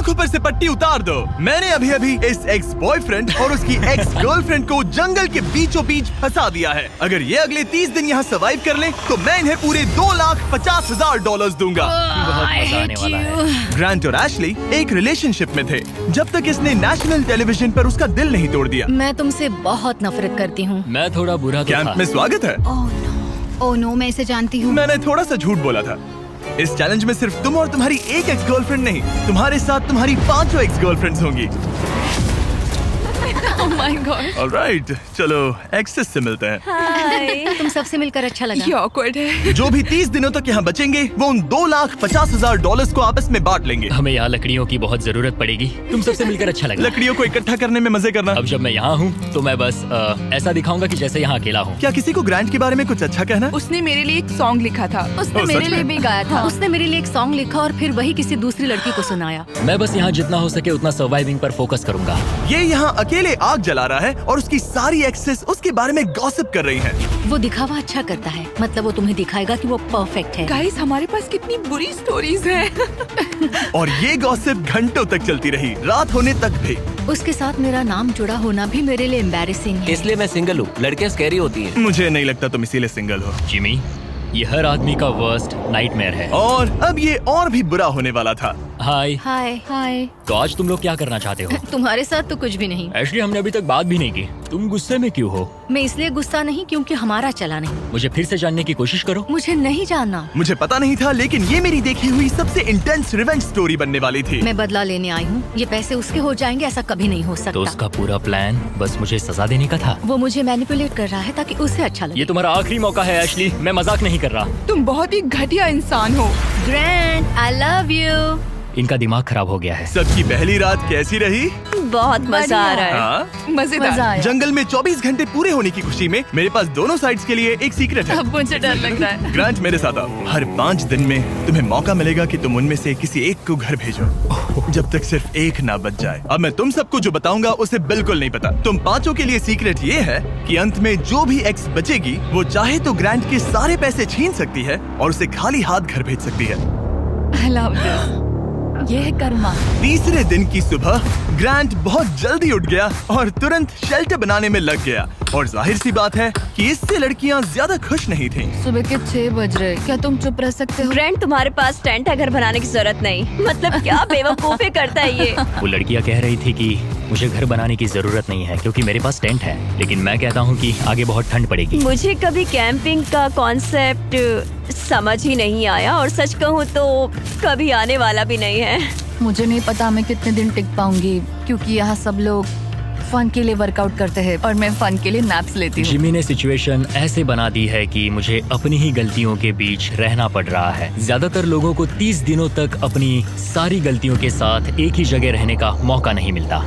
आंखों पर से पट्टी उतार दो। मैंने अभी अभी इस एक्स बॉयफ्रेंड और उसकी एक्स गर्लफ्रेंड को जंगल के बीचों बीच फंसा दिया है। अगर ये अगले 30 दिन यहाँ सर्वाइव कर ले तो मैं इन्हें पूरे $2,50,000 दूंगा। बहुत मजा आने वाला है। ग्रांट और एशली एक रिलेशनशिप में थे जब तक इसने नेशनल टेलीविजन पर उसका दिल नहीं तोड़ दिया। मैं तुमसे बहुत नफरत करती हूँ। मैं थोड़ा बुरा तो कैंप था। में स्वागत है। ओह नो, मैं इसे जानती हूँ। मैंने थोड़ा सा झूठ बोला था। इस चैलेंज में सिर्फ तुम और तुम्हारी एक एक्स गर्लफ्रेंड नहीं, तुम्हारे साथ तुम्हारी 5 एक्स गर्लफ्रेंड्स होंगी। Oh my God. ऑलराइट, चलो एक्सेस से मिलते हैं। तुम सबसे मिलकर अच्छा लगा। ये awkward है। जो भी 30 दिनों तक यहाँ बचेंगे वो उन $2,50,000 को आपस में बांट लेंगे। हमें यहाँ लकड़ियों की बहुत जरूरत पड़ेगी। तुम सबसे मिलकर अच्छा लगा। लकड़ियों को इकट्ठा करने में मजे करना। अब जब मैं यहाँ हूँ तो मैं बस ऐसा दिखाऊंगा कि जैसे यहाँ अकेला हूँ। क्या किसी को ग्रांट के बारे में कुछ अच्छा कहना है? उसने मेरे लिए एक सॉन्ग लिखा था। उसने ओह, मेरे सच लिए में? भी गाया था। उसने मेरे लिए एक सॉन्ग लिखा और फिर वही किसी दूसरी लड़की को सुनाया। मैं बस यहाँ जितना हो सके उतना सर्वाइविंग पर फोकस करूंगा। ये यहाँ अकेले आग जला रहा है और उसकी सारी एक्सेस उसके बारे में गॉसिप कर रही हैं। वो दिखावा अच्छा करता है, मतलब वो तुम्हें दिखाएगा कि वो परफेक्ट है। गाइस, हमारे पास कितनी बुरी स्टोरीज हैं। और ये गॉसिप घंटों तक चलती रही, रात होने तक भी। उसके साथ मेरा नाम जुड़ा होना भी मेरे लिए एम्बैरेसिंग है। इसलिए मैं सिंगल हूँ। लड़कियाँ स्कैरी होती हैं। मुझे नहीं लगता तुम इसीलिए सिंगल हो। जिमी, ये हर आदमी का वर्स्ट नाइटमेयर है। और अब ये और भी बुरा होने वाला था। हाय। हाय हाय। तो आज तुम लोग क्या करना चाहते हो? तुम्हारे साथ तो कुछ भी नहीं। एक्चुअली हमने अभी तक बात भी नहीं की। तुम गुस्से में क्यों हो? मैं इसलिए गुस्सा नहीं क्योंकि हमारा चला नहीं। मुझे फिर से जानने की कोशिश करो। मुझे नहीं जानना। मुझे पता नहीं था, लेकिन ये मेरी देखी हुई सबसे इंटेंस रिवेंज स्टोरी बनने वाली थी। मैं बदला लेने आई हूँ। ये पैसे उसके हो जाएंगे ऐसा कभी नहीं हो तो सकता। उसका पूरा प्लान बस मुझे सजा देने का था। वो मुझे मैनिपुलेट कर रहा है ताकि उसे अच्छा लगे। ये तुम्हारा आखिरी मौका है एशली, मैं मजाक नहीं कर रहा। तुम बहुत ही घटिया इंसान हो। Grand, I love you. इनका दिमाग खराब हो गया है। सबकी पहली रात कैसी रही? बहुत मजा आ रहा है। हाँ? मजेदार। मजा आया। जंगल में 24 घंटे पूरे होने की खुशी में मेरे पास दोनों साइड्स के लिए एक सीक्रेट है। अब मुझे डर लग रहा है। ग्रांट, मेरे साथ आओ। हर 5 दिन में तुम्हें मौका मिलेगा कि तुम उनमें से किसी एक को घर भेजो, जब तक सिर्फ एक ना बच जाए। अब मैं तुम सबको जो बताऊंगा उसे बिल्कुल नहीं पता। तुम 5 के लिए सीक्रेट ये है कि अंत में जो भी एक्स बचेगी वो चाहे तो ग्रांट के सारे पैसे छीन सकती है और उसे खाली हाथ घर भेज सकती है। I love this. ये है कर्मा। तीसरे दिन की सुबह ग्रांट बहुत जल्दी उठ गया और तुरंत शेल्टर बनाने में लग गया। और जाहिर सी बात है कि इससे लड़कियां ज्यादा खुश नहीं थीं। सुबह के 6 बज रहे, क्या तुम चुप रह सकते हो? ग्रैंड, तुम्हारे पास टेंट है, घर बनाने की जरूरत नहीं। मतलब क्या बेवकूफी करता है ये। वो लड़कियां कह रही थी कि मुझे घर बनाने की जरूरत नहीं है क्योंकि मेरे पास टेंट है, लेकिन मैं कहता हूँ कि आगे बहुत ठंड पड़ेगी। मुझे कभी कैंपिंग का कॉन्सेप्ट समझ ही नहीं आया और सच कहूँ तो कभी आने वाला भी नहीं है। मुझे नहीं पता मैं कितने दिन टिक पाऊंगी क्योंकि यहाँ सब लोग फन के लिए वर्कआउट करते हैं और मैं फन के लिए नैप्स लेती हूँ। जिमी ने सिचुएशन ऐसे बना दी है कि मुझे अपनी ही गलतियों के बीच रहना पड़ रहा है। ज्यादातर लोगों को 30 दिनों तक अपनी सारी गलतियों के साथ एक ही जगह रहने का मौका नहीं मिलता।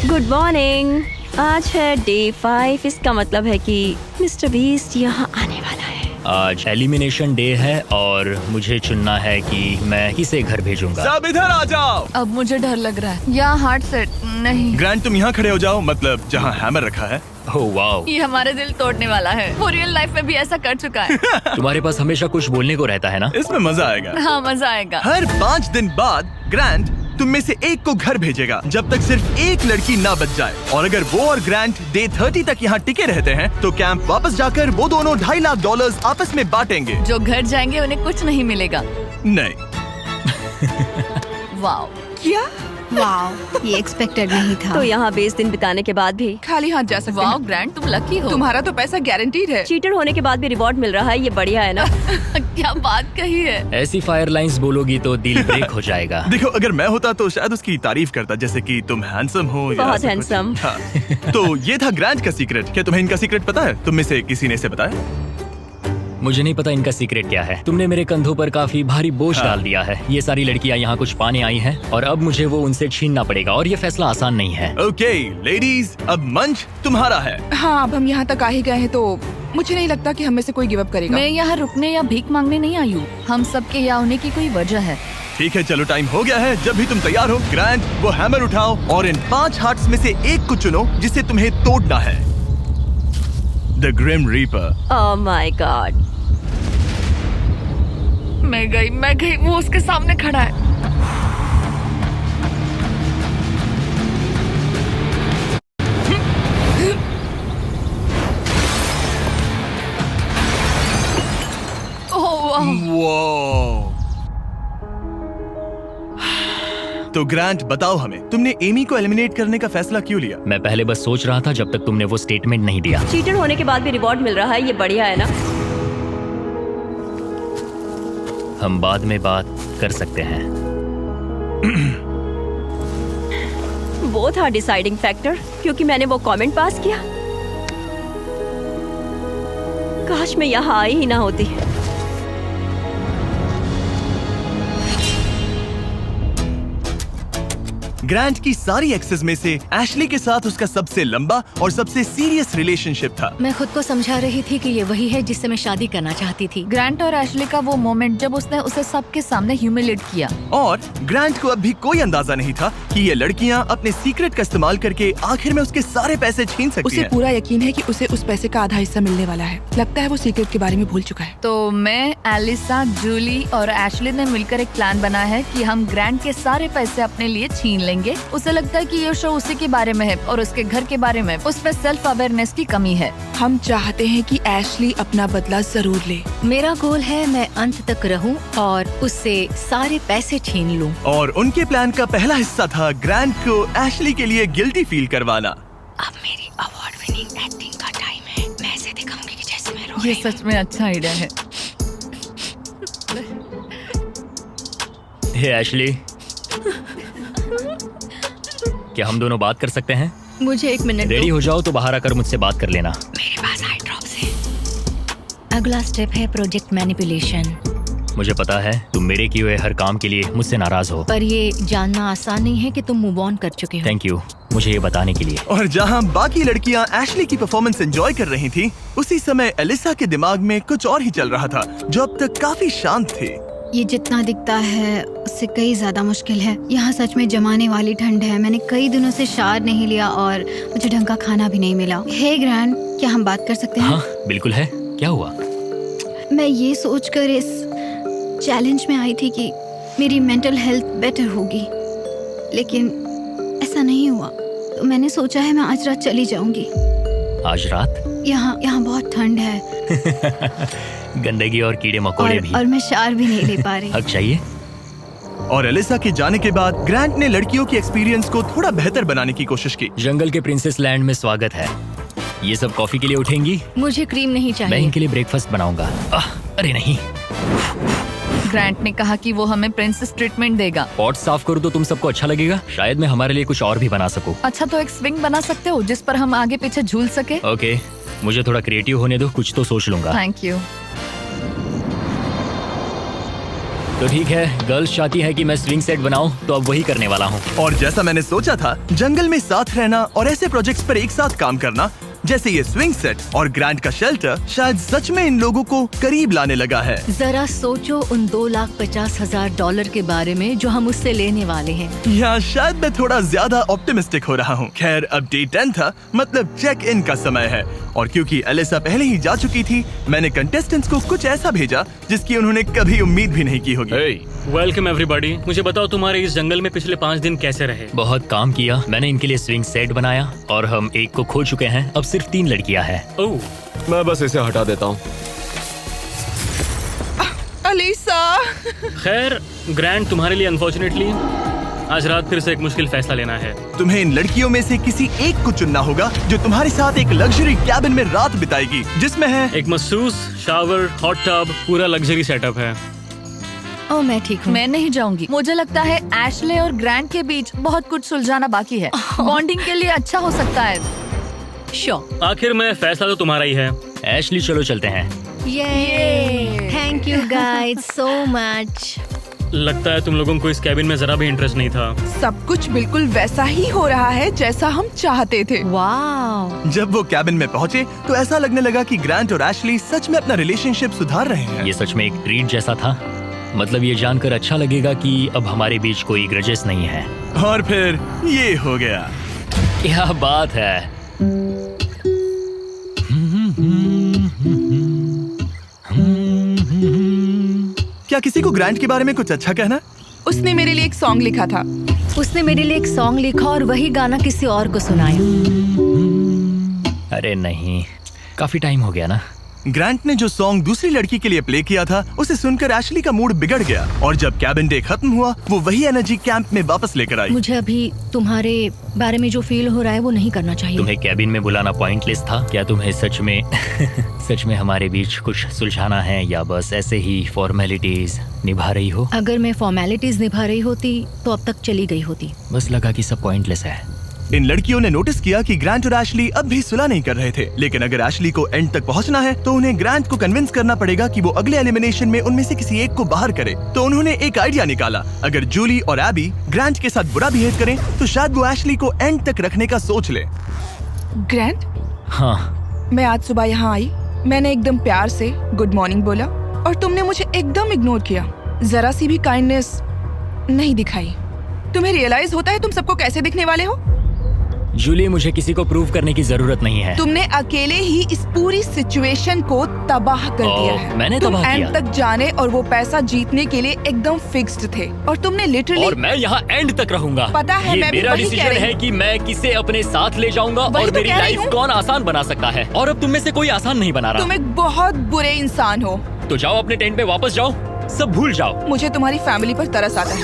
Good morning. आज है डे 5। इसका मतलब है कि मिस्टर बीस्ट यहाँ आने वाला है। आज एलिमिनेशन डे है और मुझे चुनना है कि मैं किसे घर भेजूंगा। सब इधर आ जाओ। अब मुझे डर लग रहा है। यहाँ हार्ट सेट नहीं। ग्रांट, तुम यहाँ खड़े हो जाओ, मतलब जहाँ हैमर रखा है। ओह वाओ, ये हमारे दिल तोड़ने वाला है। वो रियल लाइफ में भी ऐसा कर चुका है। तुम्हारे पास हमेशा कुछ बोलने को रहता है ना। इसमें मजा आएगा। हाँ, मजा आएगा। हर 5 दिन बाद ग्रांट तुम में से एक को घर भेजेगा जब तक सिर्फ एक लड़की ना बच जाए। और अगर वो और ग्रांट डे 30 तक यहाँ टिके रहते हैं तो कैंप वापस जाकर वो दोनों $2.5 लाख आपस में बांटेंगे। जो घर जाएंगे उन्हें कुछ नहीं मिलेगा। नहीं। वाओ, क्या? वाओ, ये एक्सपेक्टेड नहीं था। तो यहाँ 20 दिन बिताने के बाद भी खाली हाथ जा सकते वाओ हैं। ग्रैंड, तुम लकी हो। तुम्हारा तो पैसा गारंटीड है। चीटर होने के बाद भी रिवॉर्ड मिल रहा है, ये बढ़िया है ना। क्या बात कही है। ऐसी फायर लाइंस बोलोगी तो दिल ब्रेक हो जाएगा। देखो, अगर मैं होता तो शायद उसकी तारीफ करता, जैसे कि तुम हैंडसम हो या बहुत ऐसा कुछ। handsome। हाँ। तो ये था ग्रांट का सीक्रेट। क्या तुम्हें इनका सीक्रेट पता है? तुम में से किसी ने इसे बताया? मुझे नहीं पता इनका सीक्रेट क्या है। तुमने मेरे कंधों पर काफी भारी बोझ हाँ। डाल दिया है। ये सारी लड़कियां यहाँ कुछ पाने आई हैं और अब मुझे वो उनसे छीनना पड़ेगा और ये फैसला आसान नहीं है। ओके लेडीज, अब मंच तुम्हारा है। हाँ, अब हम यहाँ तक आ ही गए हैं तो मुझे नहीं लगता कि हम में से कोई गिव अप करेगा। मैं यहाँ रुकने या भीख मांगने नहीं आई हूँ। हम सबके यहाँ होने की कोई वजह है। ठीक है, चलो टाइम हो गया है। जब भी तुम तैयार हो ग्रांट, वो हैमर उठाओ और इन 5 हार्ट्स में से एक को चुनो जिसे तुम्हें तोड़ना है। The grim reaper. Oh my god. मैं गई, वो उसके सामने खड़ा है। तो ग्रांट बताओ हमें, तुमने एमी को एलिमिनेट करने का फैसला क्यों लिया? मैं पहले बस सोच रहा था जब तक तुमने वो स्टेटमेंट नहीं दिया। चीटर होने के बाद भी रिवॉर्ड मिल रहा है, ये बढ़िया है ना? हम बाद में बात कर सकते हैं। वो था डिसाइडिंग फैक्टर, क्योंकि मैंने वो कमेंट पास किया। काश मैं यहाँ आई ही ना होती। ग्रांट की सारी एक्सेस में से एशली के साथ उसका सबसे लंबा और सबसे सीरियस रिलेशनशिप था। मैं खुद को समझा रही थी कि ये वही है जिससे मैं शादी करना चाहती थी। ग्रांट और एशली का वो मोमेंट जब उसने उसे सबके सामने ह्यूमिलेट किया। और ग्रांट को अब भी कोई अंदाजा नहीं था कि ये लड़कियां अपने सीक्रेट का इस्तेमाल करके आखिर में उसके सारे पैसे छीन सकती उसे हैं। पूरा यकीन है कि उसे उस पैसे का आधा हिस्सा मिलने वाला है। लगता है वो सीक्रेट के बारे में भूल चुका है। तो मैं, एलिसा, जूली और एशली ने मिलकर एक प्लान बना है कि हम ग्रांट के सारे पैसे अपने लिए छीन लेंगे। उसे लगता है कि ये शो उसी के बारे में है और उसके घर के बारे में। उसमें सेल्फ अवेयरनेस की कमी है। हम चाहते हैं कि एशली अपना बदला जरूर ले। मेरा गोल है मैं अंत तक रहूं और उससे सारे पैसे छीन लूं। और उनके प्लान का पहला हिस्सा था ग्रांट को एशली के लिए गिल्टी फील करवाना। अब मेरी अवार्ड विनिंग एक्टिंग का टाइम है। मैं ऐसे दिखाऊंगी कि जैसे मैं रो ये रही हूं। सच में अच्छा आइडिया है। हे एशली, क्या हम दोनों बात कर सकते हैं? मुझे 1 मिनट रेडी दो। हो जाओ तो बाहर आकर मुझसे बात कर लेना। मेरे पास आई ड्रॉप्स है। अगला स्टेप है प्रोजेक्ट मैनिपुलेशन। मुझे पता है तुम मेरे किए हुए हर काम के लिए मुझसे नाराज हो। पर ये जानना आसान नहीं है कि तुम मूव ऑन कर चुके हो। थैंक यू मुझे ये बताने के लिए। और जहां बाकी लड़कियां एशली की परफॉर्मेंस एंजॉय कर रही थी, उसी समय एलिसा के दिमाग में कुछ और ही चल रहा था, जो अब तक काफी शांत थे। ये जितना दिखता है उससे कई ज्यादा मुश्किल है। यहाँ सच में जमाने वाली ठंड है। मैंने कई दिनों से शावर नहीं लिया और मुझे ढंग का खाना भी नहीं मिला। हे ग्रैंड, क्या हम बात कर सकते हैं? हाँ बिल्कुल है। क्या हुआ? मैं ये सोचकर इस चैलेंज में आई थी कि मेरी मेंटल हेल्थ बेटर होगी, लेकिन ऐसा नहीं हुआ। तो मैंने सोचा है मैं आज रात चली जाऊंगी। आज रात? यहाँ बहुत ठंड है गंदगी और कीड़े मकोड़े भी। और मैं शावर भी नहीं ले पा रही। हक चाहिए। और एलिसा के जाने के बाद ग्रांट ने लड़कियों की एक्सपीरियंस को थोड़ा बेहतर बनाने की कोशिश की। जंगल के प्रिंसेस लैंड में स्वागत है। ये सब कॉफी के लिए उठेंगी? मुझे क्रीम नहीं मैं चाहिए। इनके लिए ब्रेकफास्ट बनाऊंगा। अरे नहीं। ग्रांट ने कहा कि वो हमें प्रिंसेस ट्रीटमेंट देगा। पॉट साफ करूँ तो तुम सबको अच्छा लगेगा। शायद मैं हमारे लिए कुछ और भी बना सकूं। अच्छा, तो एक स्विंग बना सकते हो जिस पर हम आगे पीछे झूल सके। ओके, मुझे थोड़ा क्रिएटिव होने दो, कुछ तो सोच लूंगा। Thank you. तो ठीक है, गर्ल्स चाहती है कि मैं स्विंग सेट बनाऊं, तो अब वही करने वाला हूं। और जैसा मैंने सोचा था, जंगल में साथ रहना और ऐसे प्रोजेक्ट्स पर एक साथ काम करना, जैसे ये स्विंग सेट और ग्रांट का शेल्टर, शायद सच में इन लोगों को करीब लाने लगा है। जरा सोचो उन $2,50,000 के बारे में जो हम उससे लेने वाले हैं। या शायद मैं थोड़ा ज्यादा ऑप्टिमिस्टिक हो रहा हूँ। खैर, अब डे 10 था, मतलब चेक इन का समय है। और क्योंकि एलिसा पहले ही जा चुकी थी, मैंने कंटेस्टेंट्स को कुछ ऐसा भेजा जिसकी उन्होंने कभी उम्मीद भी नहीं की होगी। Welcome everybody. मुझे बताओ तुम्हारे इस जंगल में पिछले 5 दिन कैसे रहे? बहुत काम किया। मैंने इनके लिए स्विंग सेट बनाया और हम एक को खो चुके हैं। अब सिर्फ 3 लड़कियां हैं। ओह, मैं बस इसे हटा देता हूँ। एलिसा, खैर ग्रैंड, तुम्हारे लिए अनफॉर्चुनेटली आज रात फिर से एक मुश्किल फैसला लेना है। तुम्हें इन लड़कियों में से किसी एक को चुनना होगा जो तुम्हारे साथ एक लग्जरी कैबिन में रात बिताएगी, जिसमें है एक मसूस, शावर, हॉट टब, पूरा लग्जरी सेटअप है। ओ, मैं ठीक हूँ। मैं नहीं जाऊंगी। मुझे लगता है एशले और ग्रांट के बीच बहुत कुछ सुलझाना बाकी है। बॉन्डिंग के लिए अच्छा हो सकता है। श्योर। आखिर में फैसला तो तुम्हारा ही है। एशली, चलो चलते हैं। ये thank you guys so much. लगता है तुम लोगों को इस कैबिन में जरा भी इंटरेस्ट नहीं था। सब कुछ बिल्कुल वैसा ही हो रहा है जैसा हम चाहते थे। वाह। जब वो कैबिन में पहुंचे तो ऐसा लगने लगा कि ग्रांट और एशली सच में अपना रिलेशनशिप सुधार रहे हैं। ये सच में एक ट्रीट जैसा था। मतलब ये जानकर अच्छा लगेगा कि अब हमारे बीच कोई ग्रजेस नहीं है। और फिर ये हो गया। क्या बात है। क्या किसी को ग्रांट के बारे में कुछ अच्छा कहना? उसने मेरे लिए एक सॉन्ग लिखा था। उसने मेरे लिए एक सॉन्ग लिखा और वही गाना किसी और को सुनाया। अरे नहीं, काफी टाइम हो गया ना। ग्रांट ने जो सॉन्ग दूसरी लड़की के लिए प्ले किया था उसे सुनकर एशली का मूड बिगड़ गया और जब कैबिन डे खत्म हुआ वो वही एनर्जी कैंप में वापस लेकर आई। मुझे अभी तुम्हारे बारे में जो फील हो रहा है वो नहीं करना चाहिए। तुम्हें कैबिन में बुलाना पॉइंटलेस था क्या? तुम्हें सच में सच में हमारे बीच कुछ सुलझाना है या बस ऐसे ही फॉर्मेलिटीज निभा रही हो? अगर मैं फॉर्मेलिटीज निभा रही होती तो अब तक चली गई होती। बस लगा कि सब पॉइंटलेस है। इन लड़कियों ने नोटिस किया कि ग्रांट और एशली अब भी सुलह नहीं कर रहे थे, लेकिन अगर एशली को एंड तक पहुंचना है तो उन्हें ग्रांट को कन्विंस करना पड़ेगा कि वो अगले एलिमिनेशन में उनमें से किसी एक को बाहर करे। तो उन्होंने एक आइडिया निकाला, अगर जूली और एबी ग्रांट के साथ बुरा बिहेव करें तो शायद वो एशली को एंड तक रखने का सोच ले। ग्रैंड, हाँ, मैं आज सुबह यहाँ आई, मैंने एकदम प्यार से गुड मॉर्निंग बोला और तुमने मुझे एकदम इग्नोर किया, जरा सी भी काइंडनेस नहीं दिखाई। तुम्हें रियलाइज होता है तुम सबको कैसे दिखने वाले हो? जूली, मुझे किसी को प्रूव करने की जरूरत नहीं है। तुमने अकेले ही इस पूरी सिचुएशन को तबाह कर दिया है। मैंने तुम तबाह एंड किया? तक जाने और वो पैसा जीतने के लिए एकदम फिक्स्ड थे और तुमने लिटरली। और मैं यहाँ एंड तक रहूंगा। पता है, ये मैं भी मेरा वही कह डिसीजन रही है कि मैं किसे अपने साथ ले जाऊंगा वही और तो मेरी कह रही लाइफ हूँ। कौन आसान बना सकता है। और अब तुम में से कोई आसान नहीं बना रहा। तुम एक बहुत बुरे इंसान हो। तो जाओ अपने टेंट पे वापस जाओ, सब भूल जाओ। मुझे तुम्हारी फैमिली पर तरस आता है।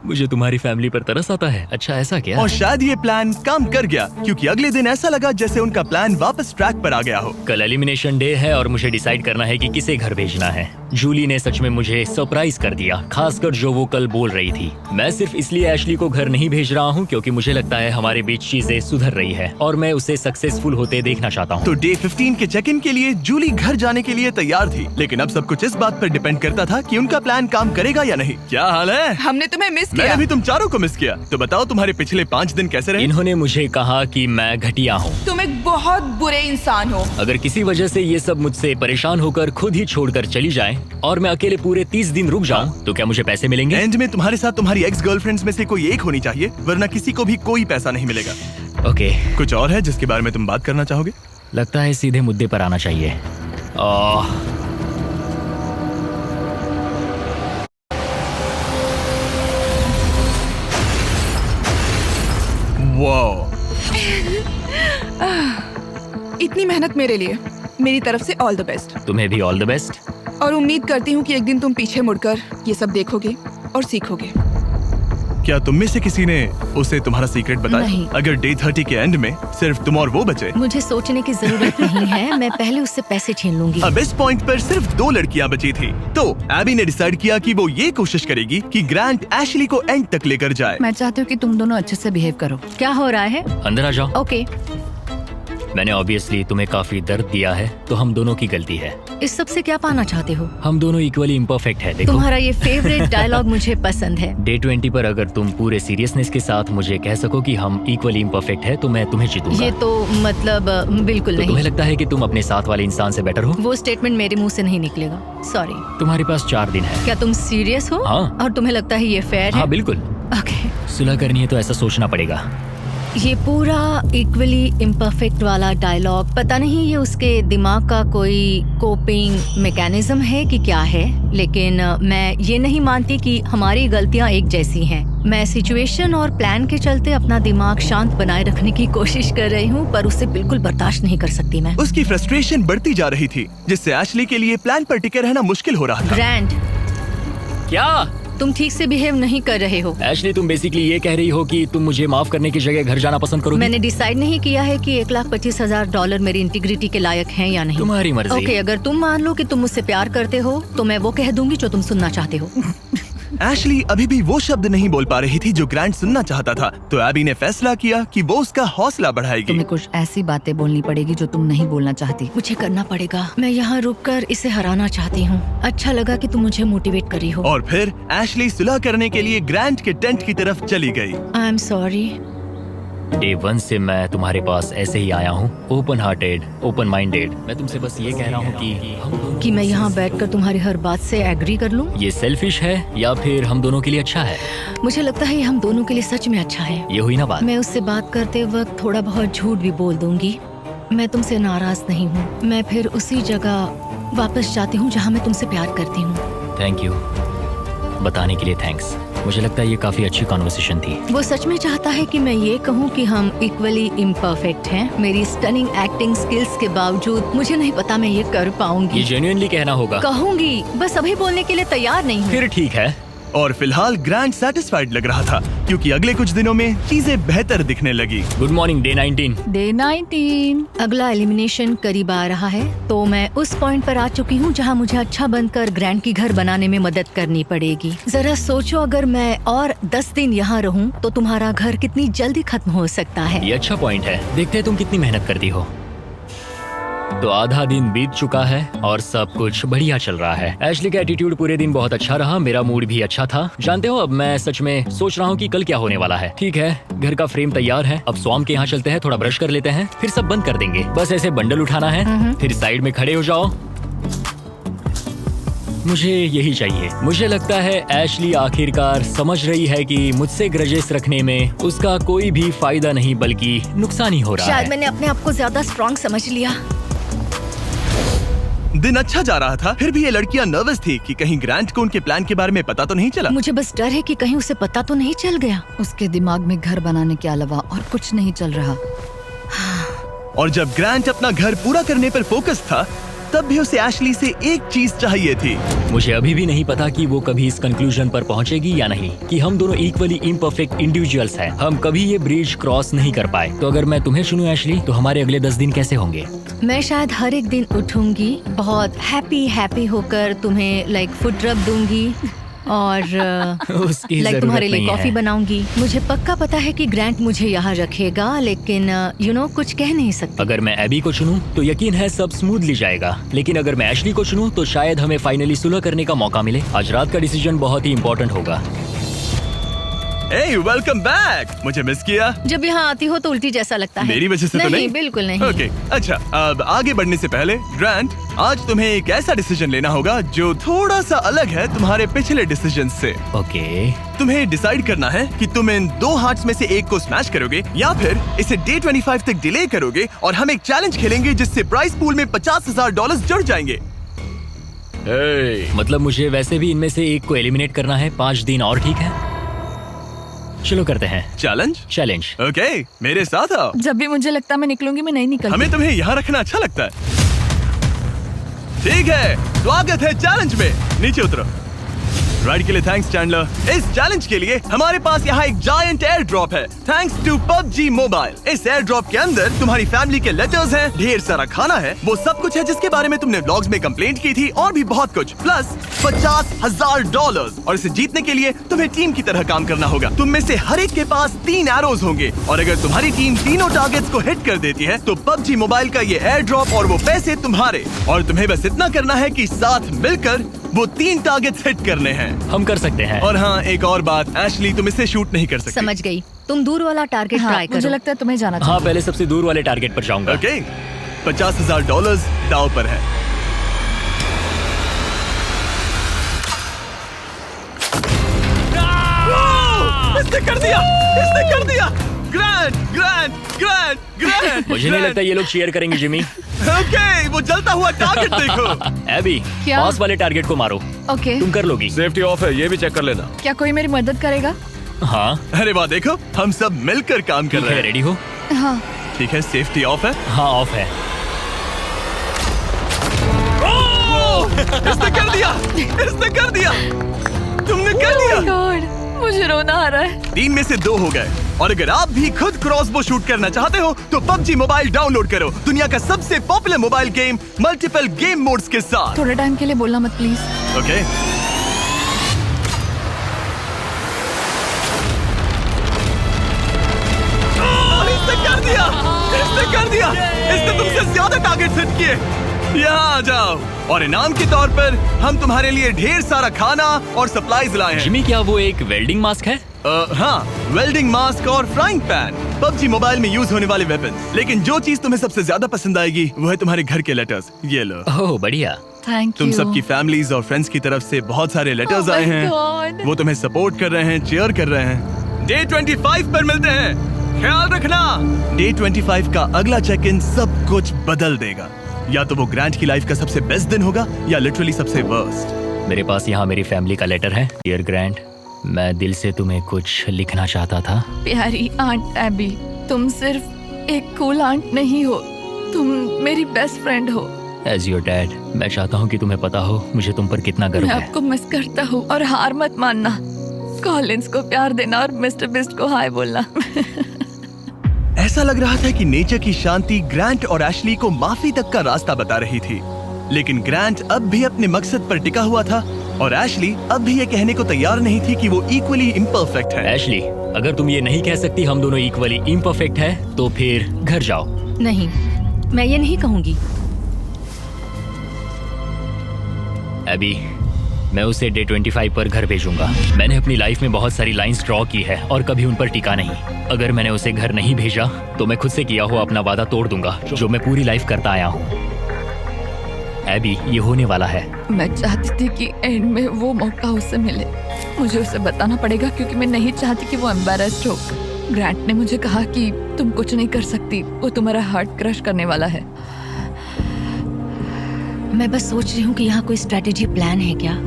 मुझे तुम्हारी फैमिली पर तरस आता है। अच्छा, ऐसा क्या? और शायद ये प्लान काम कर गया क्योंकि अगले दिन ऐसा लगा जैसे उनका प्लान वापस ट्रैक पर आ गया हो। कल एलिमिनेशन डे है और मुझे डिसाइड करना है कि किसे घर भेजना है। जूली ने सच में मुझे सरप्राइज कर दिया, खासकर जो वो कल बोल रही थी। मैं सिर्फ इसलिए एशली को घर नहीं भेज रहा हूँ क्योंकि मुझे लगता है हमारे बीच चीजें सुधर रही है और मैं उसे सक्सेसफुल होते देखना चाहता हूँ। तो डे 15 के चेक इन के लिए जूली घर जाने के लिए तैयार थी, लेकिन अब सब कुछ इस बात पर डिपेंड करता था कि उनका प्लान काम करेगा या नहीं। क्या हाल है? हमने तुम्हें मिस किया। मैंने भी तुम चारों को मिस किया। तो बताओ तुम्हारे पिछले 5 दिन कैसे रहे? इन्होंने मुझे कहा कि मैं घटिया हूँ। तुम एक बहुत बुरे इंसान हो। अगर किसी वजह से ये सब मुझसे परेशान होकर खुद ही छोड़कर चली जाएं और मैं अकेले पूरे 30 दिन रुक जाऊं तो क्या मुझे पैसे मिलेंगे? एंड में तुम्हारे साथ तुम्हारी एक्स गर्लफ्रेंड्स में से कोई एक होनी चाहिए, वरना किसी को भी कोई पैसा नहीं मिलेगा। ओके, कुछ और है जिसके बारे में तुम बात करना चाहोगे? लगता है सीधे मुद्दे पर आना चाहिए। वाओ, इतनी मेहनत मेरे लिए, मेरी तरफ से ऑल द बेस्ट। तुम्हें भी ऑल द बेस्ट। और उम्मीद करती हूँ कि एक दिन तुम पीछे मुड़कर ये सब देखोगे और सीखोगे। क्या तुम में से किसी ने उसे तुम्हारा सीक्रेट बताया? नहीं। अगर डे 30 के एंड में सिर्फ तुम और वो बचे, मुझे सोचने की जरूरत नहीं है, मैं पहले उससे पैसे छीन लूंगी। अब इस पॉइंट पर सिर्फ 2 लड़कियां बची थी। तो एबी ने डिसाइड किया कि वो ये कोशिश करेगी कि ग्रांट एशली को एंड तक लेकर जाए। मैं चाहती हूँ कि तुम दोनों अच्छे से बिहेव करो। क्या हो रहा है? अंदर आ जाओ। ओके, मैंने ऑब्वियसली तुम्हें काफी दर्द दिया है, तो हम दोनों की गलती है। इस सब से क्या पाना चाहते हो? हम दोनों इक्वली इम्परफेक्ट है। देखो, तुम्हारा ये फेवरेट डायलॉग मुझे पसंद है। डे 20 पर अगर तुम पूरे सीरियसनेस के साथ मुझे कह सको कि हम इक्वली इम्परफेक्ट है तो मैं तुम्हें जीतूंगा। ये तो मतलब बिल्कुल तो नहीं। तुम्हें लगता है कि तुम अपने साथ वाले इंसान से बेटर हो? वो स्टेटमेंट मेरे मुंह से नहीं निकलेगा, सॉरी। तुम्हारे पास 4 दिन है। क्या तुम सीरियस हो? हाँ। और तुम्हें लगता है ये फेयर है? हाँ बिल्कुल। ओके, सुलह करनी है तो ऐसा सोचना पड़ेगा। ये पूरा इक्वली इम्परफेक्ट वाला डायलॉग, पता नहीं ये उसके दिमाग का कोई कोपिंग मैकेनिज्म है कि क्या है, लेकिन मैं ये नहीं मानती कि हमारी गलतियां एक जैसी हैं। मैं सिचुएशन और प्लान के चलते अपना दिमाग शांत बनाए रखने की कोशिश कर रही हूँ, पर उसे बिल्कुल बर्दाश्त नहीं कर सकती मैं। उसकी फ्रस्ट्रेशन बढ़ती जा रही थी, जिससे एशली के लिए प्लान पर टिके रहना मुश्किल हो रहा था। ग्रैंड, क्या तुम ठीक से बिहेव नहीं कर रहे हो। एशली, तुम बेसिकली ये कह रही हो कि तुम मुझे माफ करने की जगह घर जाना पसंद करोगी? मैंने डिसाइड नहीं किया है कि $1,25,000 मेरी इंटीग्रिटी के लायक हैं या नहीं। तुम्हारी मर्जी। ओके, अगर तुम मान लो कि तुम मुझसे प्यार करते हो तो मैं वो कह दूंगी जो तुम सुनना चाहते हो। एशली अभी भी वो शब्द नहीं बोल पा रही थी जो ग्रांट सुनना चाहता था, तो एबी ने फैसला किया कि वो उसका हौसला बढ़ाएगी। तुम्हें कुछ ऐसी बातें बोलनी पड़ेगी जो तुम नहीं बोलना चाहती। मुझे करना पड़ेगा, मैं यहाँ रुककर इसे हराना चाहती हूँ। अच्छा लगा कि तुम मुझे मोटिवेट करी हो। और फिर एशली सुलह करने के लिए ग्रांट के टेंट की तरफ चली गई। I am sorry. डे 1 से मैं तुम्हारे पास ऐसे ही आया हूँ, ओपन हार्टेड, ओपन माइंडेड। मैं तुमसे बस ये कह रहा हूँ कि मैं यहाँ बैठकर तुम्हारी हर बात से एग्री कर लूँ। ये सेल्फिश है या फिर हम दोनों के लिए अच्छा है? मुझे लगता है ये हम दोनों के लिए सच में अच्छा है। ये हुई ना बात। मैं उससे बात करते वक्त थोड़ा बहुत झूठ भी बोल दूंगी। मैं तुमसे नाराज नहीं हूँ। मैं फिर उसी जगह वापस जाती हूँ जहाँ मैं तुमसे प्यार करती हूँ। थैंक यू, बताने के लिए थैंक्स। मुझे लगता है ये काफी अच्छी कॉन्वर्सेशन थी। वो सच में चाहता है कि मैं ये कहूँ कि हम इक्वली इम्परफेक्ट हैं। मेरी स्टनिंग एक्टिंग स्किल्स के बावजूद मुझे नहीं पता मैं ये कर पाऊंगी। ये जेन्युइनली कहना होगा। कहूंगी, बस अभी बोलने के लिए तैयार नहीं हूँ। फिर ठीक है। और फिलहाल ग्रैंड सेटिस्फाइड लग रहा था क्योंकि अगले कुछ दिनों में चीजें बेहतर दिखने लगी। Good morning day 19। डे 19। अगला एलिमिनेशन करीब आ रहा है, तो मैं उस पॉइंट पर आ चुकी हूँ जहाँ मुझे अच्छा बनकर ग्रैंड की घर बनाने में मदद करनी पड़ेगी। जरा सोचो, अगर मैं और 10 दिन यहाँ रहूँ तो तुम्हारा घर कितनी जल्दी खत्म हो सकता है। ये अच्छा पॉइंट है। देखते हैं तुम कितनी मेहनत करती हो। तो आधा दिन बीत चुका है और सब कुछ बढ़िया चल रहा है। एशली का एटीट्यूड पूरे दिन बहुत अच्छा रहा, मेरा मूड भी अच्छा था। जानते हो, अब मैं सच में सोच रहा हूँ कि कल क्या होने वाला है। ठीक है, घर का फ्रेम तैयार है। अब स्वाम के यहाँ चलते हैं, थोड़ा ब्रश कर लेते हैं, फिर सब बंद कर देंगे। बस ऐसे बंडल उठाना है, फिर साइड में खड़े हो जाओ। मुझे यही चाहिए। मुझे लगता है एशली आखिरकार समझ रही है कि मुझसे ग्रजेस रखने में उसका कोई भी फायदा नहीं बल्कि नुकसान ही हो रहा शायद है। मैंने अपने आप को ज्यादा स्ट्रॉन्ग समझ लिया। दिन अच्छा जा रहा था, फिर भी ये लड़कियां नर्वस थी कि कहीं ग्रैंट को उनके प्लान के बारे में पता तो नहीं चला। मुझे बस डर है कि कहीं उसे पता तो नहीं चल गया। उसके दिमाग में घर बनाने के अलावा और कुछ नहीं चल रहा। और जब ग्रैंट अपना घर पूरा करने पर फोकस था, तब भी उसे एशली से एक चीज चाहिए थी। मुझे अभी भी नहीं पता कि वो कभी इस कंक्लूजन पर पहुंचेगी या नहीं कि हम दोनों इक्वली इम्परफेक्ट इंडिविजुअल्स हैं। हम कभी ये ब्रिज क्रॉस नहीं कर पाए। तो अगर मैं तुम्हें चुनूं एशली, तो हमारे अगले 10 दिन कैसे होंगे? मैं शायद हर एक दिन उठूंगी, बहुत हैप्पी होकर तुम्हें लाइक फुट रब दूंगी और उसकी लाइक जरूरत तुम्हारे लिए नहीं कॉफी है। बनाऊंगी। मुझे पक्का पता है कि ग्रैंट मुझे यहाँ रखेगा, लेकिन कुछ कह नहीं सकती। अगर मैं एबी को चुनूं तो यकीन है सब स्मूथली जाएगा, लेकिन अगर मैं एशली को चुनूं तो शायद हमें फाइनली सुलह करने का मौका मिले। आज रात का डिसीजन बहुत ही इम्पोर्टेंट होगा। Hey, welcome back! मुझे मिस किया? जब यहाँ आती हो तो उल्टी जैसा लगता है। मेरी वजह से तो नहीं? बिल्कुल नहीं। ओके, अच्छा, अब आगे बढ़ने से पहले ग्रैंट, आज तुम्हें एक ऐसा डिसीजन लेना होगा जो थोड़ा सा अलग है तुम्हारे पिछले डिसीजन से। ओके। तुम्हें डिसाइड करना है कि तुम इन 2 हार्ट्स में से एक को स्मैश करोगे या फिर इसे डे 25 तक डिले करोगे और हम एक चैलेंज खेलेंगे जिससे प्राइस पूल में $50,000 जुड़ जाएंगे। मतलब मुझे वैसे भी इनमें से एक को एलिमिनेट करना है। 5 दिन और, ठीक है? चलो करते हैं चैलेंज। ओके, मेरे साथ आओ। जब भी मुझे लगता मैं निकलूंगी, मैं नहीं निकलती। हमें तुम्हें यहाँ रखना अच्छा लगता है। ठीक है, स्वागत है चैलेंज में। नीचे उतरो। राइड के लिए थैंक्स चैंडलर। इस चैलेंज के लिए हमारे पास यहाँ एक जायंट एयर ड्रॉप है, थैंक्स टू PUBG मोबाइल। इस एयर ड्रॉप के अंदर तुम्हारी फैमिली के लेटर्स हैं, ढेर सारा खाना है, वो सब कुछ है जिसके बारे में तुमने व्लॉग्स में कंप्लेंट की थी, और भी बहुत कुछ, प्लस $50,000। और इसे जीतने के लिए तुम्हें टीम की तरह काम करना होगा। तुम में से हर एक के पास 3 एरोज होंगे, और अगर तुम्हारी टीम तीनों टारगेट्स को हिट कर देती है तो PUBG मोबाइल का ये एयर ड्रॉप और वो पैसे तुम्हारे। और तुम्हें बस इतना करना है कि साथ मिलकर वो 3 टारगेट्स हिट करने हैं। हम कर सकते हैं। और हाँ, एक और बात, एशली तुम इसे शूट नहीं कर सकती। समझ गई। तुम दूर वाला टारगेट ट्राई करो। मुझे लगता है तुम्हें जाना चाहिए। हाँ, पहले सबसे दूर वाले टारगेट पर जाऊंगा। ओके, $50,000 दाव पर है। इसने कर दिया, इसने कर दिया। ग्रैंड। मुझे नहीं लगता ये लोग शेयर करेंगे जिमी। ओके, वो जलता हुआ टारगेट देखो। एबी, क्या? पास वाले टारगेट को मारो। ओके, तुम कर लोगी। सेफ्टी ऑफ है, ये भी चेक कर लेना। क्या कोई मेरी मदद करेगा? हाँ, अरे वाह, देखो हम सब मिलकर काम कर ठीक रहे है। हैं। रेडी हो? हाँ। ठीक है, सेफ्टी ऑफ है। हाँ, ऑफ है। इसने कर दिया, इसने कर दिया, तुमने कर दिया। गॉड, मुझे रोना आ रहा है। 3 में से 2 हो गए। और अगर आप भी खुद क्रॉसबो शूट करना चाहते हो तो PUBG मोबाइल डाउनलोड करो, दुनिया का सबसे popular mobile game multiple game modes के साथ। थोड़े टाइम के लिए बोलना मत प्लीज। ओके, इसने कर दिया, इसने कर दिया, इसने तुमसे ज्यादा टारगेट हिट किए। यहाँ आ जाओ, और इनाम के तौर पर हम तुम्हारे लिए ढेर सारा खाना और सप्लाईज लाए हैं। जिमी, क्या वो एक वेल्डिंग मास्क है? हाँ, वेल्डिंग मास्क और फ्राइंग पैन, PUBG मोबाइल में यूज होने वाले वेपन्स। लेकिन जो चीज तुम्हें सबसे ज्यादा पसंद आएगी वो है तुम्हारे घर के लेटर्स। ये लो। ओह, बढ़िया। थैंक तुम यू। सबकी फैमिलीज और फ्रेंड्स की तरफ से बहुत सारे लेटर्स Oh my आए हैं। God. वो तुम्हें सपोर्ट कर रहे हैं, चीयर कर रहे हैं। डे 25 पर मिलते हैं, ख्याल रखना। डे 25 का अगला चेक इन सब कुछ बदल देगा। या तो वो ग्रैंट की लाइफ का सबसे बेस्ट दिन होगा या लिटरली सबसे वर्स्ट। मेरे पास यहाँ मेरी फैमिली का लेटर है। डियर ग्रैंड, मैं दिल से तुम्हें कुछ लिखना चाहता था। प्यारी आंट एबी, तुम सिर्फ एक कूल आंट नहीं हो, तुम मेरी बेस्ट फ्रेंड हो। एज योर डैड, मैं चाहता हूँ कि तुम्हें पता हो मुझे तुम पर कितना गर्व मैं है। आपको मिस करता हूँ और हार मत मानना। कॉलिंस को प्यार देना और मिस्टर बिस्ट को हाय बोलना। ऐसा लग रहा था कि नेचर की शांति ग्रांट और एशली को माफी तक का रास्ता बता रही थी, लेकिन ग्रांट अब भी अपने मकसद पर टिका हुआ था और एशली अब भी ये कहने को तैयार नहीं थी कि वो इक्वली इम्परफेक्ट है। एशली, अगर तुम ये नहीं कह सकती हम दोनों इक्वली इम्परफेक्ट है तो फिर घर जाओ। नहीं, मैं ये नहीं कहूंगी। अभी मैं उसे डे 25 पर घर भेजूंगा। मैंने अपनी लाइफ में बहुत सारी लाइंस ड्रॉ की है और कभी उन पर टिका नहीं। अगर मैंने उसे घर नहीं भेजा तो मैं खुद से किया हुआ अपना वादा तोड़ दूंगा जो मैं पूरी लाइफ करता आया हूँ। एबी, ये होने वाला है। मैं चाहती थी कि एंड में वो मौका उसे मिले। मुझे उसे बताना पड़ेगा क्योंकि मैं नहीं चाहती कि वो एम्बैरेस्ड हो। ग्रांट ने मुझे कहा कि तुम कुछ नहीं कर सकती, वो तुम्हारा हार्ट क्रश करने वाला है। मैं बस सोच रही हूँ कि यहाँ कोई स्ट्रेटेजी प्लान है क्या।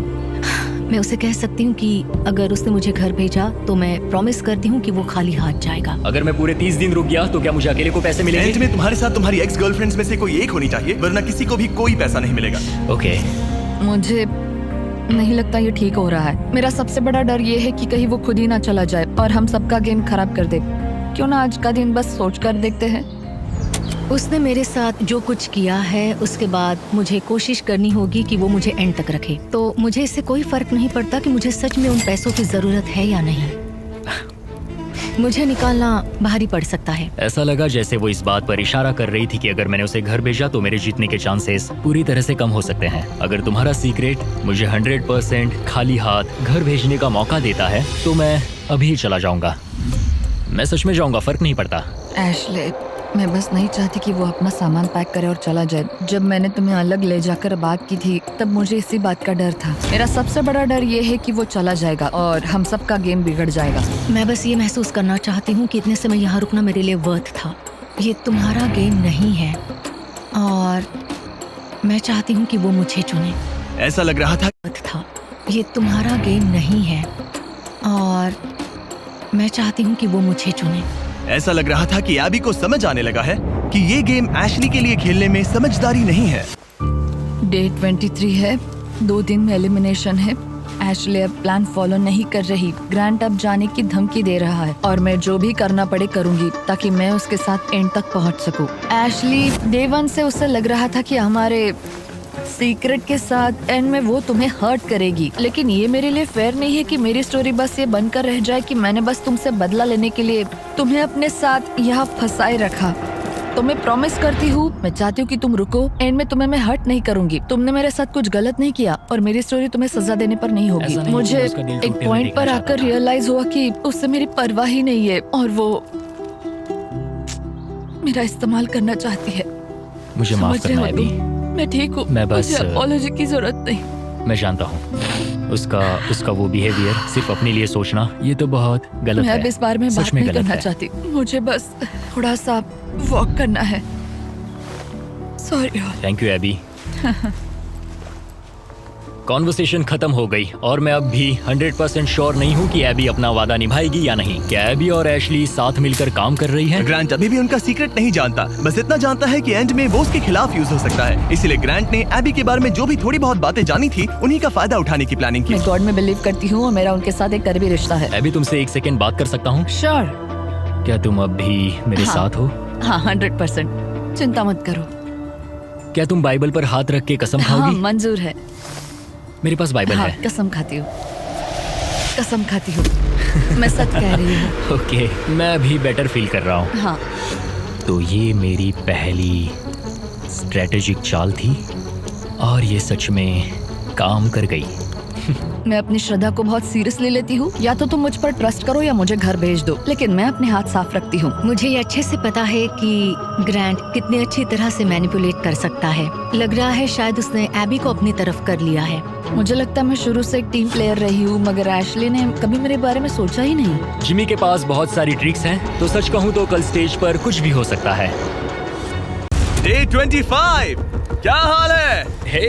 मैं उसे कह सकती हूँ कि अगर उसने मुझे घर भेजा तो मैं प्रॉमिस करती हूँ कि वो खाली हाथ जाएगा। अगर मैं पूरे 30 दिन रुक गया तो क्या मुझे अकेले को पैसे एंड मिलेंगे? में तुम्हारे साथ तुम्हारी एक्स गर्लफ्रेंड्स में से कोई एक होनी चाहिए, वरना किसी को भी कोई पैसा नहीं मिलेगा। ओके। मुझे नहीं लगता ये ठीक हो रहा है। मेरा सबसे बड़ा डर ये है कि कहीं वो खुद ही ना चला जाए और हम सबका गेम खराब कर दे। क्यों ना आज का दिन बस सोच कर देखते हैं। उसने मेरे साथ जो कुछ किया है उसके बाद मुझे कोशिश करनी होगी कि वो मुझे एंड तक रखे। तो मुझे इससे कोई फर्क नहीं पड़ता कि मुझे सच में उन पैसों की जरूरत है या नहीं। मुझे निकालना भारी पड़ सकता है। ऐसा लगा जैसे वो इस बात पर इशारा कर रही थी कि अगर मैंने उसे घर भेजा तो मेरे जीतने के चांसेस पूरी तरह से कम हो सकते हैं। अगर तुम्हारा सीक्रेट मुझे 100% खाली हाथ घर भेजने का मौका देता है तो मैं अभी चला जाऊंगा। मैं सच में जाऊंगा, फर्क नहीं पड़ता। एशले, मैं बस नहीं चाहती कि वो अपना सामान पैक करे और चला जाए। जब मैंने तुम्हें अलग ले जाकर बात की थी तब मुझे इसी बात का डर था। मेरा सबसे बड़ा डर ये है कि वो चला जाएगा और हम सबका गेम बिगड़ जाएगा। मैं बस ये महसूस करना चाहती हूँ कि इतने समय यहाँ रुकना मेरे लिए वर्थ था। ये तुम्हारा गेम नहीं है और मैं चाहती हूँ कि वो मुझे चुने। ऐसा लग रहा था ये तुम्हारा गेम नहीं है और मैं चाहती हूँ कि वो मुझे चुने। ऐसा लग रहा था कि एबी को समझ आने लगा है कि ये गेम एशली के लिए खेलने में समझदारी नहीं है। डे 23 है, 2 दिन में एलिमिनेशन है। एशले अब प्लान फॉलो नहीं कर रही। ग्रांट अब जाने की धमकी दे रहा है और मैं जो भी करना पड़े करूंगी ताकि मैं उसके साथ एंड तक पहुंच सकूं। एशली, डे 1 से उसे लग रहा था कि हमारे सीक्रेट के साथ एंड में वो तुम्हें हर्ट करेगी, लेकिन ये मेरे लिए फेयर नहीं है कि मेरी स्टोरी बस ये बनकर रह जाए कि मैंने बस तुमसे बदला लेने के लिए तुम्हें अपने साथ यहाँ फंसाए रखा। तो मैं प्रॉमिस करती हूँ, मैं चाहती हूँ कि तुम रुको। एंड में तुम्हें मैं हर्ट नहीं करूंगी। तुमने मेरे साथ कुछ गलत नहीं किया और मेरी स्टोरी तुम्हें सजा देने पर नहीं होगी। ऐसा नहीं मुझे कि उसका दिल एक टूटते हुए पॉइंट देखना पर चाहता आकर था। रियलाइज हुआ कि उससे मेरी परवाह ही नहीं है और वो मेरा इस्तेमाल करना चाहती है। मुझे माफ समझ रहे करना हो एबी। तुम? मैं ठीक हूँ, मैं बस- मुझे अपॉलॉजी की जरूरत नहीं। मैं जानता हूँ उसका वो बिहेवियर, सिर्फ अपने लिए सोचना, ये तो बहुत गलत मैं है। अब इस बारे में सच बात में नहीं गलत करना है। चाहती। मुझे बस थोड़ा सा वॉक करना है। Sorry. Thank you Abby. Conversation खत्म हो गई और मैं अब भी 100% श्योर नहीं हूँ कि एबी अपना वादा निभाएगी या नहीं। क्या एबी और एशली साथ मिलकर काम कर रही है? ग्रांट अभी भी उनका सीक्रेट नहीं जानता, बस इतना जानता है कि एंड में वो उसके खिलाफ यूज हो सकता है। इसलिए ग्रांट ने एबी के बारे में जो भी थोड़ी बहुत बातें जानी थी उन्हीं का फायदा उठाने की प्लानिंग की। मैं गॉड में बिलीव करती हूँ और मेरा उनके साथ एक करीबी रिश्ता है। एबी, तुमसे 1 सेकेंड बात कर सकता हूँ? श्योर। क्या तुम अब भी मेरे हाँ। साथ हो? हाँ, 100%। चिंता मत करो। क्या तुम बाइबल पर हाथ रख के कसम हाँ, खाओगी? मंजूर है। मेरे पास बाइबल हाँ, है। कसम खाती हूँ, कसम खाती हूँ। मैं सच कह रही हूँ। ओके, मैं अभी बेटर फील कर रहा हूँ। हाँ, तो ये मेरी पहली स्ट्रेटेजिक चाल थी और ये सच में काम कर गई। मैं अपनी श्रद्धा को बहुत सीरियसली लेती हूँ। या तो तुम मुझ पर ट्रस्ट करो या मुझे घर भेज दो, लेकिन मैं अपने हाथ साफ रखती हूँ। मुझे ये अच्छे से पता है कि ग्रांट कितनी अच्छी तरह से मैनिपुलेट कर सकता है। लग रहा है शायद उसने एबी को अपनी तरफ कर लिया है। मुझे लगता है मैं शुरू से एक टीम प्लेयर रही हूँ, मगर एशली ने कभी मेरे बारे में सोचा ही नहीं। जिमी के पास बहुत सारी ट्रिक्स हैं, तो सच कहूँ तो कल स्टेज पर कुछ भी हो सकता है। डे 25, क्या हाल है? हे,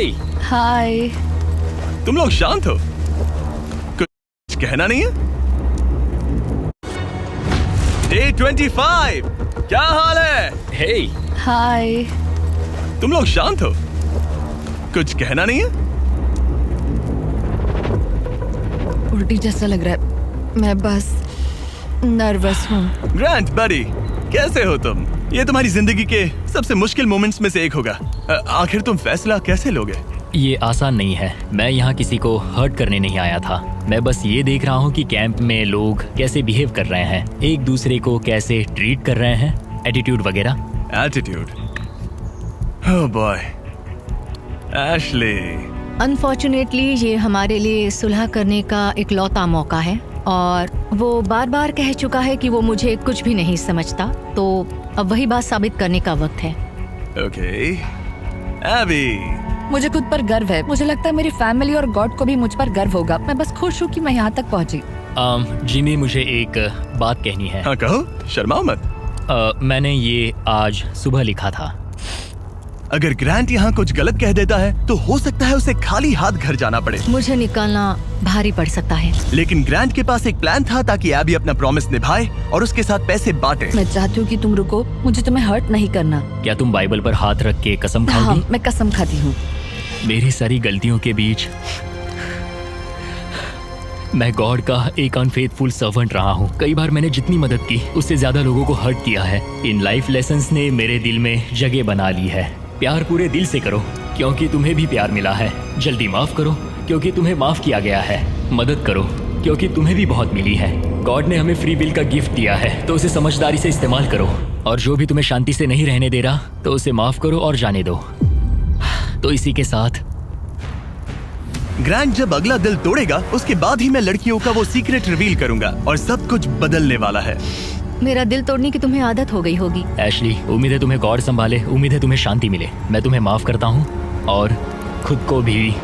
हाय। तुम लोग शांत हो? कुछ कहना नहीं है? Day 25, क्या हाल है? हे हाय। तुम लोग शांत हो? कुछ कहना नहीं है? उल्टी जैसा लग रहा है, मैं बस नर्वस हूँ। ग्रांट बडी, कैसे हो तुम? ये तुम्हारी जिंदगी के सबसे मुश्किल मोमेंट्स में से एक होगा। आखिर तुम फैसला कैसे लोगे? ये आसान नहीं है। मैं यहाँ किसी को हर्ट करने नहीं आया था। मैं बस ये देख रहा हूँ कि कैंप में लोग कैसे बिहेव कर रहे हैं, एक दूसरे को कैसे ट्रीट कर रहे हैं, एटीट्यूड वगैरह। Attitude? Oh boy, Ashley. Unfortunately ये हमारे लिए सुलह करने का इकलौता मौका है और वो बार बार कह चुका है कि वो मुझे कुछ भी नहीं समझता, तो अब वही बात साबित करने का वक्त है। ओके एबी, मुझे खुद पर गर्व है। मुझे लगता है मेरी फैमिली और गॉड को भी मुझ पर गर्व होगा। मैं बस खुश हूँ कि मैं यहाँ तक पहुँची। जिमी, मुझे एक बात कहनी है। हाँ कहो, शर्माओ मत। मैंने ये आज सुबह लिखा था। अगर ग्रांट यहाँ कुछ गलत कह देता है तो हो सकता है उसे खाली हाथ घर जाना पड़े। मुझे निकालना भारी पड़ सकता है, लेकिन ग्रांट के पास एक प्लान था ताकि एबी अपना प्रॉमिस निभाए और उसके साथ पैसे बांटे। मैं चाहती हूँ कि तुम रुको, मुझे तुम्हें हर्ट नहीं करना। क्या तुम बाइबल पर हाथ रख के कसम हाँ, खाओगी? मैं कसम खाती हूँ। मेरी सारी गलतियों के बीच मैं गॉड का एक अनफेथफुल सर्वेंट रहा हूँ। कई बार मैंने जितनी मदद की उससे ज्यादा लोगों को हर्ट किया है। इन लाइफ लेसन्स ने मेरे दिल में जगह बना ली है। प्यार पूरे दिल से करो क्योंकि तुम्हें भी प्यार मिला है। जल्दी माफ करो क्योंकि तुम्हें माफ किया गया है। मदद करो क्योंकि तुम्हें भी बहुत मिली है। गॉड ने हमें फ्री विल का गिफ्ट दिया है तो उसे समझदारी से इस्तेमाल करो। और जो भी तुम्हें शांति से नहीं रहने दे रहा तो उसे माफ करो और जाने दो। तो इसी के साथ ग्रांट जब अगला दिल तोड़ेगा उसके बाद ही मैं लड़कियों का वो सीक्रेट रिवील करूंगा और सब कुछ बदलने वाला है। मेरा दिल तोड़ने की तुम्हें आदत हो गई होगी। एशली, उम्मीद है तुम्हें गॉड संभाले, उम्मीद है तुम्हें शांति मिले। मैं तुम्हें माफ करता हूँ और खुद को भी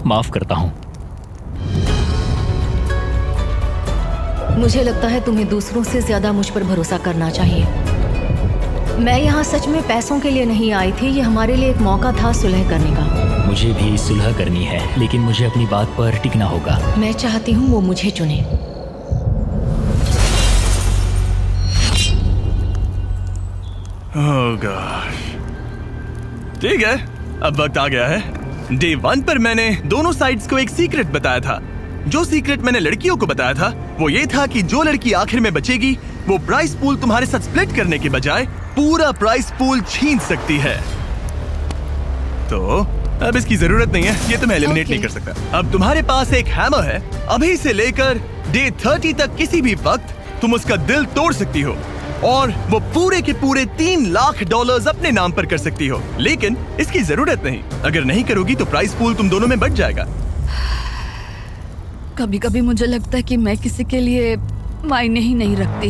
माफ करता हूँ। मुझे लगता है तुम्हें दूसरों से ज्यादा मुझ पर भरोसा करना चाहिए। मैं यहाँ सच में पैसों के लिए नहीं आई थी। ये हमारे लिए एक मौका था सुलह करने का। मुझे भी सुलह करनी है लेकिन मुझे अपनी बात पर टिकना होगा। मैं चाहती हूँ वो मुझे चुने। ओह गॉश, ठीक है, अब वक्त आ गया है। डे 1 पर मैंने दोनों साइड्स को एक सीक्रेट बताया था। जो सीक्रेट मैंने लड़कियों को बताया था वो ये था कि जो लड़की आखिर में बचेगी वो प्राइस पूल तुम्हारे साथ स्प्लिट करने के बजाय पूरा प्राइस पूल छीन सकती है। तो अब इसकी जरूरत नहीं है, ये तुम्हें एलिमिनेट नहीं कर सकता। अब तुम्हारे पास एक हैमर है। अभी से लेकर डे 30 तक किसी भी वक्त तुम उसका दिल तोड़ सकती हो और वो पूरे के पूरे $3 लाख अपने नाम पर कर सकती हो। लेकिन इसकी जरूरत नहीं। अगर नहीं करोगी तो प्राइस पूल तुम दोनों में बट जाएगा। कभी कभी मुझे लगता है कि मैं किसी के लिए मायने ही नहीं रखती।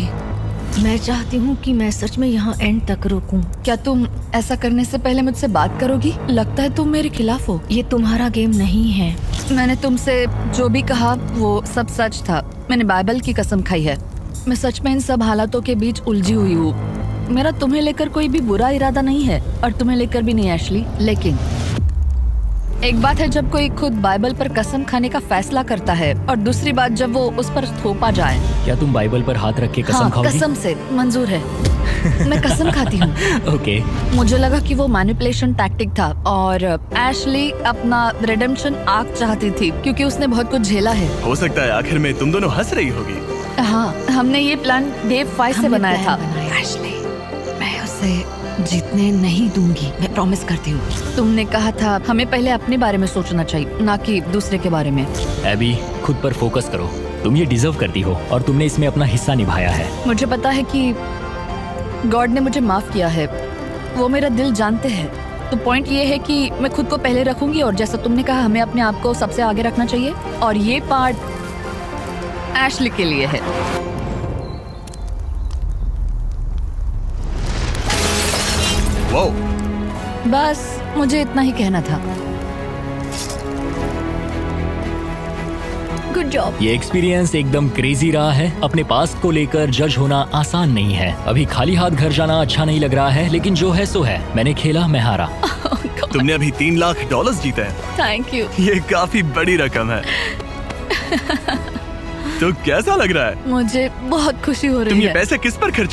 मैं चाहती हूँ कि मैं सच में यहाँ एंड तक रुकूं। क्या तुम ऐसा करने से पहले मुझसे बात करोगी? लगता है तुम मेरे खिलाफ हो। ये तुम्हारा गेम नहीं है। मैंने तुमसे जो भी कहा वो सब सच था। मैंने बाइबल की कसम खाई है। मैं सच में इन सब हालातों के बीच उलझी हुई हूँ। मेरा तुम्हें लेकर कोई भी बुरा इरादा नहीं है और तुम्हें लेकर भी नहीं एशली। लेकिन एक बात है जब कोई खुद बाइबल पर कसम खाने का फैसला करता है और दूसरी बात जब वो उस पर थोपा जाए। क्या तुम बाइबल पर हाथ रख के कसम हाँ, खाओगी? कसम से मंजूर है। मैं कसम खाती हूँ। ओके। मुझे लगा कि वो मैनिपुलेशन टैक्टिक था और एशली अपना रिडेम्पशन आर्क चाहती थी क्योंकि उसने बहुत कुछ झेला है। हो सकता है आखिर में तुम दोनों हंस रही होगी। हाँ, हमने ये प्लान डे 5 से हमने बनाया था। प्लान बनाया। एशली, मैं उसे जीतने नहीं दूंगी, मैं प्रॉमिस करती हूँ। तुमने कहा था हमें पहले अपने बारे में सोचना चाहिए, ना कि दूसरे के बारे में। एबी, खुद पर फोकस करो। तुम ये डिजर्व करती हो और तुमने इसमें अपना हिस्सा निभाया है। मुझे पता है कि गॉड ने मुझे माफ किया है। वो मेरा दिल जानते हैं। तो पॉइंट ये है कि मैं खुद को पहले रखूंगी और जैसा तुमने कहा हमें अपने आप को सबसे आगे रखना चाहिए और ये पार्ट एशली के लिए है। वो बस मुझे इतना ही कहना था। Good job. ये एक्सपीरियंस एकदम क्रेजी रहा है। अपने पास्ट को लेकर जज होना आसान नहीं है। अभी खाली हाथ घर जाना अच्छा नहीं लग रहा है लेकिन जो है सो है। मैंने खेला, मैं हारा। तुमने अभी $3 लाख जीते हैं। Thank you. ये काफी बड़ी रकम है। तो कैसा लग रहा है? मुझे बहुत खुशी हो तुम रही ये है। पैसे किस पर खर्च